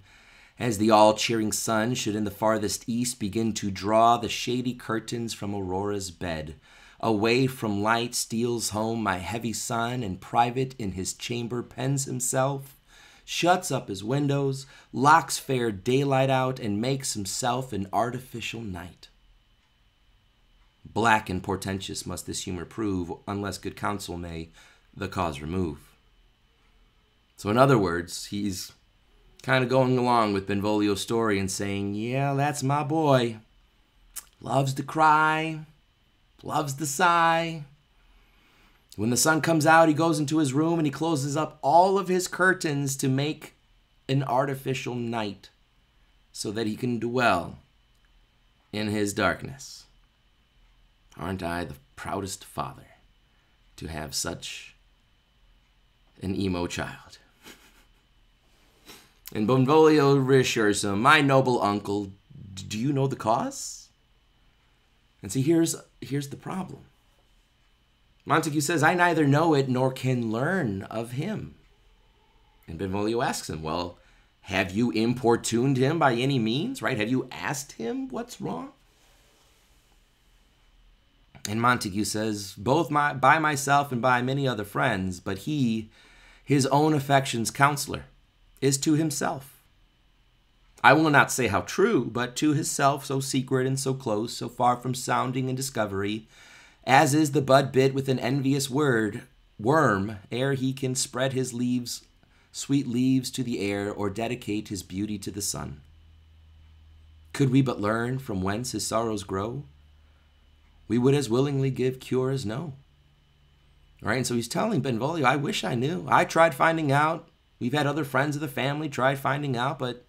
as the all-cheering sun should in the farthest east begin to draw the shady curtains from Aurora's bed, away from light steals home my heavy son, and private in his chamber pens himself, shuts up his windows, locks fair daylight out, and makes himself an artificial night. Black and portentous must this humor prove, unless good counsel may the cause remove. So in other words, he's kind of going along with Benvolio's story and saying, yeah, that's my boy. Loves to cry, loves to sigh. When the sun comes out, he goes into his room and he closes up all of his curtains to make an artificial night so that he can dwell in his darkness. Aren't I the proudest father to have such an emo child? And Benvolio reassures him, my noble uncle, do you know the cause? And see, here's the problem. Montague says, I neither know it nor can learn of him. And Benvolio asks him, well, have you importuned him by any means, right? Have you asked him what's wrong? And Montague says, both by myself and by many other friends, but he, his own affection's counselor, is to himself. I will not say how true, but to himself so secret and so close, so far from sounding and discovery, as is the bud bit with an envious worm, ere he can spread his leaves, sweet leaves to the air, or dedicate his beauty to the sun. Could we but learn from whence his sorrows grow, we would as willingly give cure as no. All right, and so he's telling Benvolio, I wish I knew. I tried finding out. We've had other friends of the family try finding out, but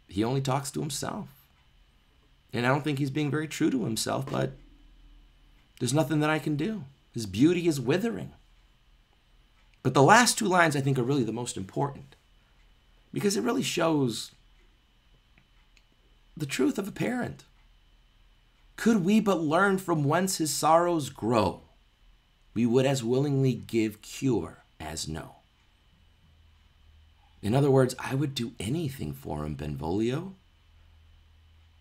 he only talks to himself. And I don't think he's being very true to himself, but there's nothing that I can do. His beauty is withering. But the last two lines I think are really the most important, because it really shows the truth of a parent. Could we but learn from whence his sorrows grow, we would as willingly give cure as no. In other words, I would do anything for him, Benvolio,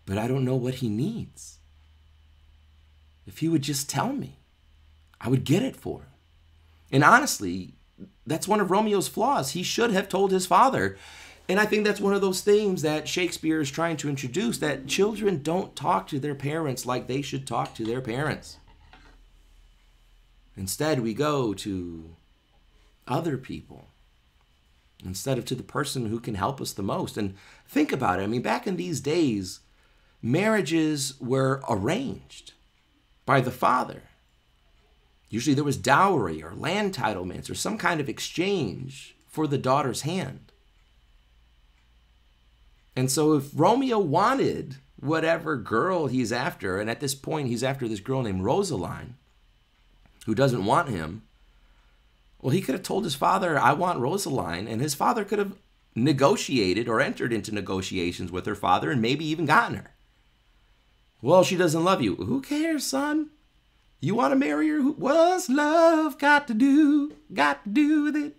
but I don't know what he needs. If he would just tell me, I would get it for him. And honestly, that's one of Romeo's flaws. He should have told his father. And I think that's one of those themes that Shakespeare is trying to introduce, that children don't talk to their parents like they should talk to their parents. Instead, we go to other people instead of to the person who can help us the most. And think about it. I mean, back in these days, marriages were arranged by the father. Usually there was dowry or land titlements or some kind of exchange for the daughter's hand. And so if Romeo wanted whatever girl he's after, and at this point he's after this girl named Rosaline, who doesn't want him, well, he could have told his father, I want Rosaline, and his father could have negotiated or entered into negotiations with her father and maybe even gotten her. Well, she doesn't love you. Who cares, son? You want to marry her? What's love got to do with it?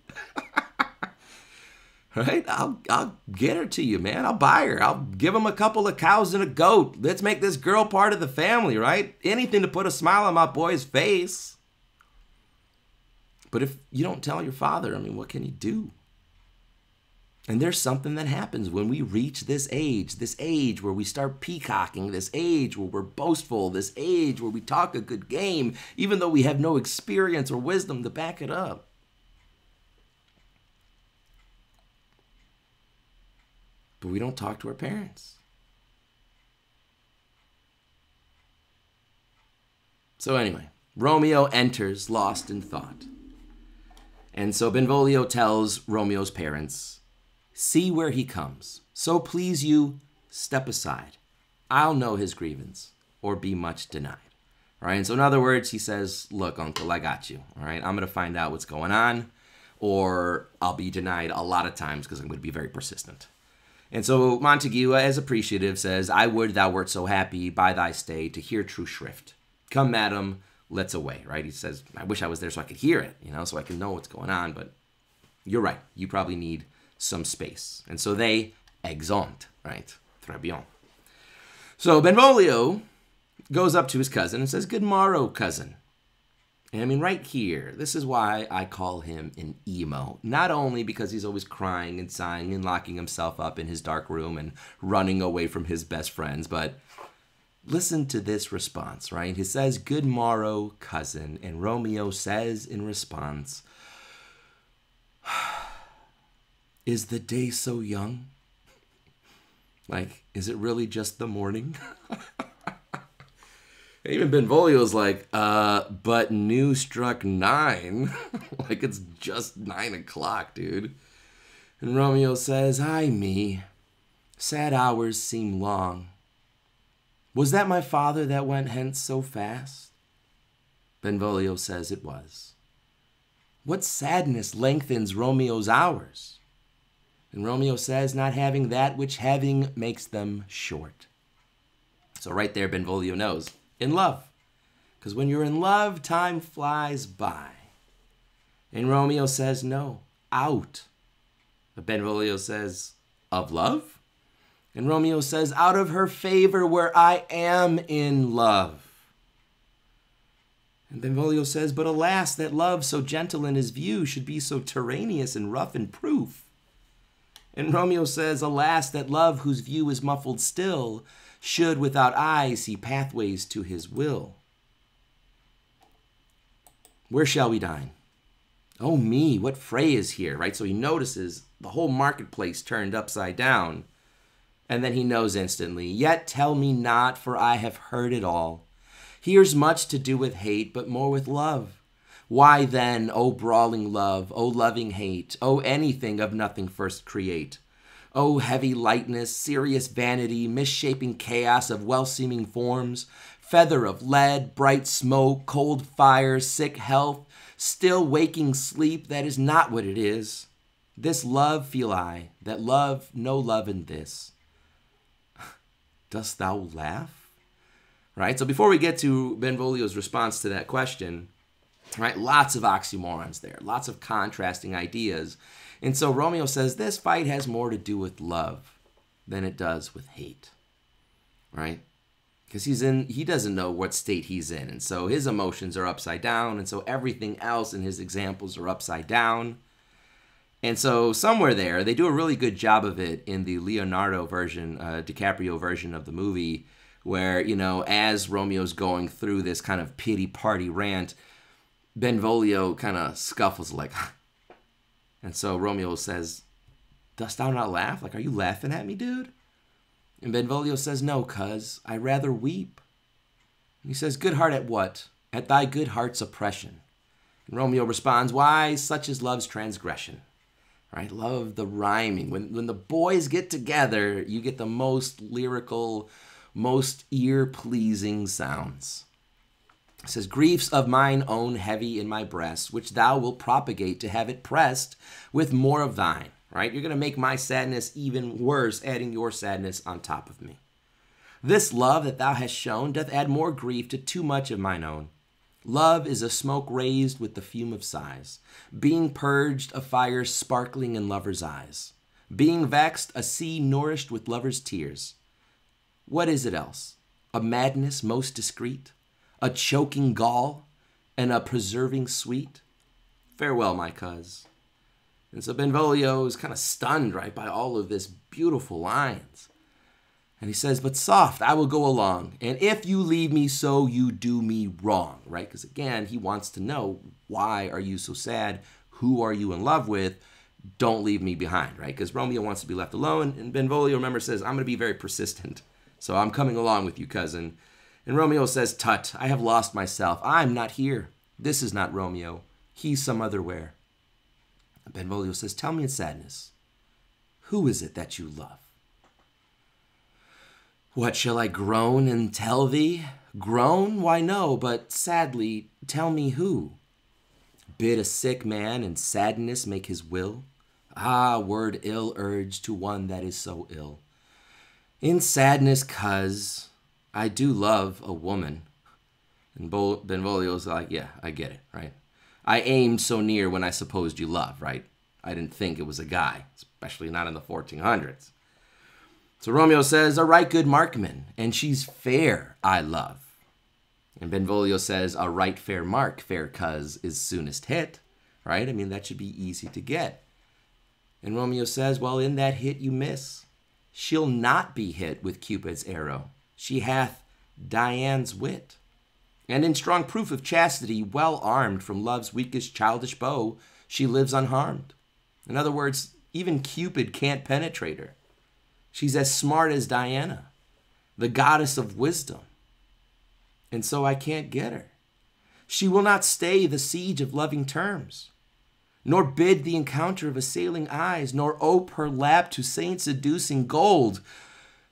Right? I'll get her to you, man. I'll buy her. I'll give him a couple of cows and a goat. Let's make this girl part of the family, right? Anything to put a smile on my boy's face. But if you don't tell your father, I mean, what can he do? And there's something that happens when we reach this age where we start peacocking, this age where we're boastful, this age where we talk a good game, even though we have no experience or wisdom to back it up. But we don't talk to our parents. So anyway, Romeo enters lost in thought. And so Benvolio tells Romeo's parents, see where he comes. So please you, step aside. I'll know his grievance, or be much denied. All right, and so in other words, he says, look, uncle, I got you. All right, I'm going to find out what's going on, or I'll be denied a lot of times because I'm going to be very persistent. And so Montague, as appreciative, says, I would thou wert so happy by thy stay to hear true shrift. Come, madam, let's away, right? He says, I wish I was there so I could hear it, so I can know what's going on, but you're right. You probably need some space. And so they exeunt, right? Très bien. So Benvolio goes up to his cousin and says, good morrow, cousin. And right here, this is why I call him an emo. Not only because he's always crying and sighing and locking himself up in his dark room and running away from his best friends, but listen to this response, right? He says, good morrow, cousin. And Romeo says in response, is the day so young? Like, is it really just the morning? Even Benvolio's like, but new struck 9. Like, it's just 9 o'clock, dude. And Romeo says, ay me, sad hours seem long. Was that my father that went hence so fast? Benvolio says it was. What sadness lengthens Romeo's hours? And Romeo says, not having that which having makes them short. So right there, Benvolio knows. In love. Because when you're in love, time flies by. And Romeo says, no, out. But Benvolio says, of love? And Romeo says, out of her favor where I am in love. And Benvolio says, but alas, that love so gentle in his view should be so tyrannous and rough in proof. And Romeo says, alas, that love whose view is muffled still should without eyes see pathways to his will. Where shall we dine? Oh me, what fray is here, right? So he notices the whole marketplace turned upside down. And then he knows instantly, yet tell me not, for I have heard it all. Here's much to do with hate, but more with love. Why then, O brawling love, O loving hate, O anything of nothing first create, O heavy lightness, serious vanity, misshapen chaos of well-seeming forms, feather of lead, bright smoke, cold fire, sick health, still waking sleep, that is not what it is. This love feel I, that love, no love in this. Dost thou laugh? Right? So before we get to Benvolio's response to that question, right, lots of oxymorons there, lots of contrasting ideas. And so Romeo says this fight has more to do with love than it does with hate, right? Because he doesn't know what state he's in. And so his emotions are upside down. And so everything else in his examples are upside down. And so somewhere there, they do a really good job of it in the Leonardo version, DiCaprio version of the movie, where, as Romeo's going through this kind of pity party rant, Benvolio kind of scuffles like, and so Romeo says, dost thou not laugh? Like, are you laughing at me, dude? And Benvolio says, no, cuz, I rather weep. And he says, good heart at what? At thy good heart's oppression. And Romeo responds, why, such is love's transgression. Right? Love the rhyming. When the boys get together, you get the most lyrical, most ear-pleasing sounds. It says, griefs of mine own heavy in my breast, which thou wilt propagate to have it pressed with more of thine. Right? You're going to make my sadness even worse, adding your sadness on top of me. This love that thou hast shown doth add more grief to too much of mine own. Love is a smoke raised with the fume of sighs, being purged a fire sparkling in lover's eyes, being vexed a sea nourished with lover's tears. What is it else? A madness most discreet, a choking gall, and a preserving sweet? Farewell, my cuz. And so Benvolio is kind of stunned, right, by all of this beautiful lines. And he says, but soft, I will go along. And if you leave me so, you do me wrong, right? Because again, he wants to know, why are you so sad? Who are you in love with? Don't leave me behind, right? Because Romeo wants to be left alone. And Benvolio, remember, says, I'm going to be very persistent. So I'm coming along with you, cousin. And Romeo says, tut, I have lost myself. I'm not here. This is not Romeo. He's some other where. And Benvolio says, tell me in sadness, who is it that you love? What, shall I groan and tell thee? Groan? Why no, but sadly, tell me who. Bid a sick man in sadness make his will? Ah, word ill urged to one that is so ill. In sadness, 'cause I do love a woman. And Benvolio's like, yeah, I get it, right? I aimed so near when I supposed you love, right? I didn't think it was a guy, especially not in the 1400s. So Romeo says, a right good markman, and she's fair, I love. And Benvolio says, a right fair mark, fair cuz is soonest hit, right? I mean, that should be easy to get. And Romeo says, well, in that hit you miss. She'll not be hit with Cupid's arrow. She hath Dian's wit. And in strong proof of chastity, well armed from love's weakest childish bow, she lives unharmed. In other words, even Cupid can't penetrate her. She's as smart as Diana, the goddess of wisdom. And so I can't get her. She will not stay the siege of loving terms, nor bid the encounter of assailing eyes, nor ope her lap to saint-seducing gold.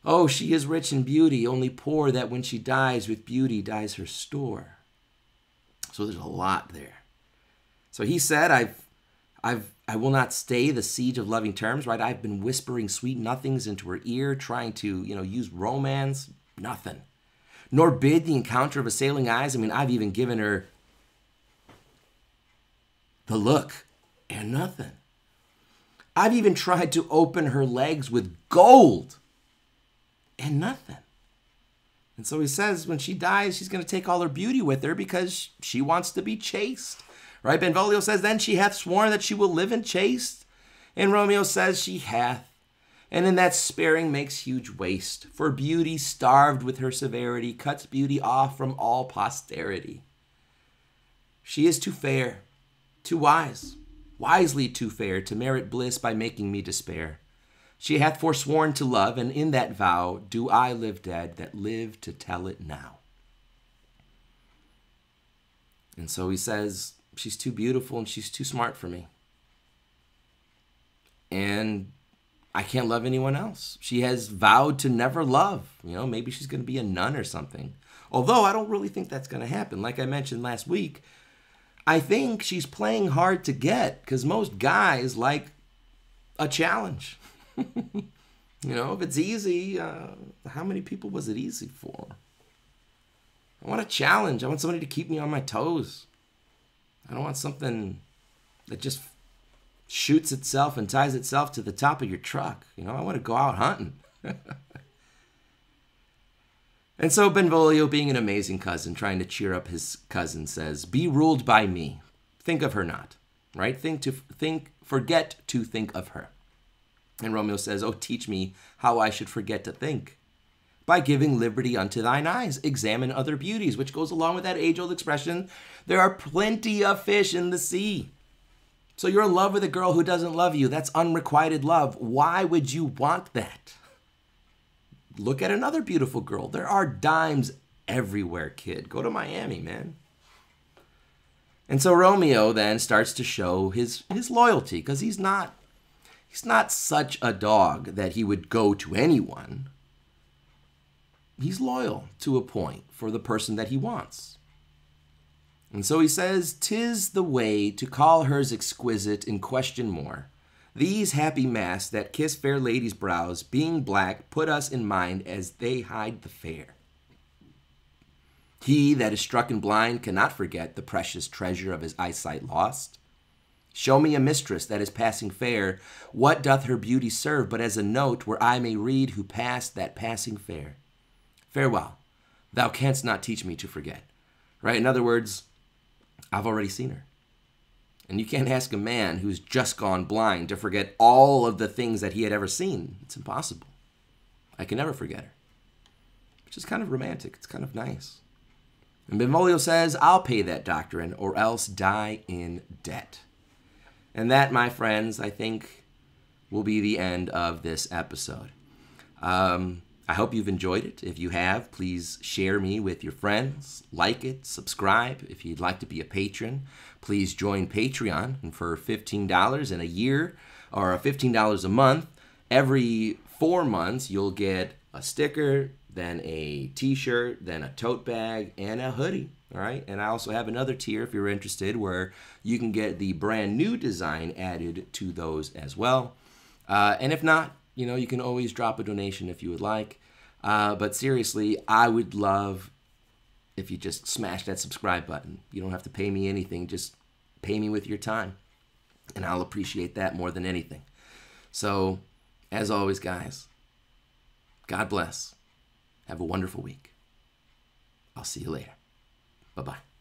Oh, she is rich in beauty, only poor that when she dies, with beauty dies her store. So there's a lot there. So he said, I will not stay the siege of loving terms, right? I've been whispering sweet nothings into her ear, trying to, use romance, nothing. Nor bid the encounter of assailing eyes. I mean, I've even given her the look and nothing. I've even tried to open her legs with gold and nothing. And so he says when she dies, she's going to take all her beauty with her because she wants to be chaste. Right? Benvolio says, then she hath sworn that she will live in chaste. And Romeo says she hath. And in that sparing makes huge waste. For beauty, starved with her severity, cuts beauty off from all posterity. She is too fair, too wise, wisely too fair to merit bliss by making me despair. She hath forsworn to love, and in that vow do I live dead that live to tell it now. And so he says, she's too beautiful and she's too smart for me. And I can't love anyone else. She has vowed to never love. Maybe she's going to be a nun or something. Although I don't really think that's going to happen. Like I mentioned last week, I think she's playing hard to get because most guys like a challenge. If it's easy, how many people was it easy for? I want a challenge. I want somebody to keep me on my toes. I don't want something that just shoots itself and ties itself to the top of your truck. I want to go out hunting. And so Benvolio, being an amazing cousin, trying to cheer up his cousin, says, be ruled by me. Think of her not, right? Forget to think of her. And Romeo says, oh, teach me how I should forget to think. By giving liberty unto thine eyes, examine other beauties, which goes along with that age-old expression, there are plenty of fish in the sea. So you're in love with a girl who doesn't love you. That's unrequited love. Why would you want that? Look at another beautiful girl. There are dimes everywhere, kid. Go to Miami, man. And so Romeo then starts to show his loyalty because he's not such a dog that he would go to anyone. He's loyal to a point for the person that he wants. And so he says, 'tis the way to call hers exquisite and question more. These happy masks that kiss fair ladies' brows, being black, put us in mind as they hide the fair. He that is struck and blind cannot forget the precious treasure of his eyesight lost. Show me a mistress that is passing fair. What doth her beauty serve but as a note where I may read who passed that passing fair? Farewell. Thou canst not teach me to forget. Right? In other words, I've already seen her. And you can't ask a man who's just gone blind to forget all of the things that he had ever seen. It's impossible. I can never forget her. Which is kind of romantic. It's kind of nice. And Benvolio says, I'll pay that doctrine or else die in debt. And that, my friends, I think will be the end of this episode. I hope you've enjoyed it. If you have, please share me with your friends, like it, subscribe. If you'd like to be a patron, please join Patreon. And for $15 in a year or $15 a month, every 4 months, you'll get a sticker, then a t-shirt, then a tote bag, and a hoodie. All right. And I also have another tier if you're interested where you can get the brand new design added to those as well. And if not, you can always drop a donation if you would like. But seriously, I would love if you just smash that subscribe button. You don't have to pay me anything. Just pay me with your time. And I'll appreciate that more than anything. So, as always, guys, God bless. Have a wonderful week. I'll see you later. Bye-bye.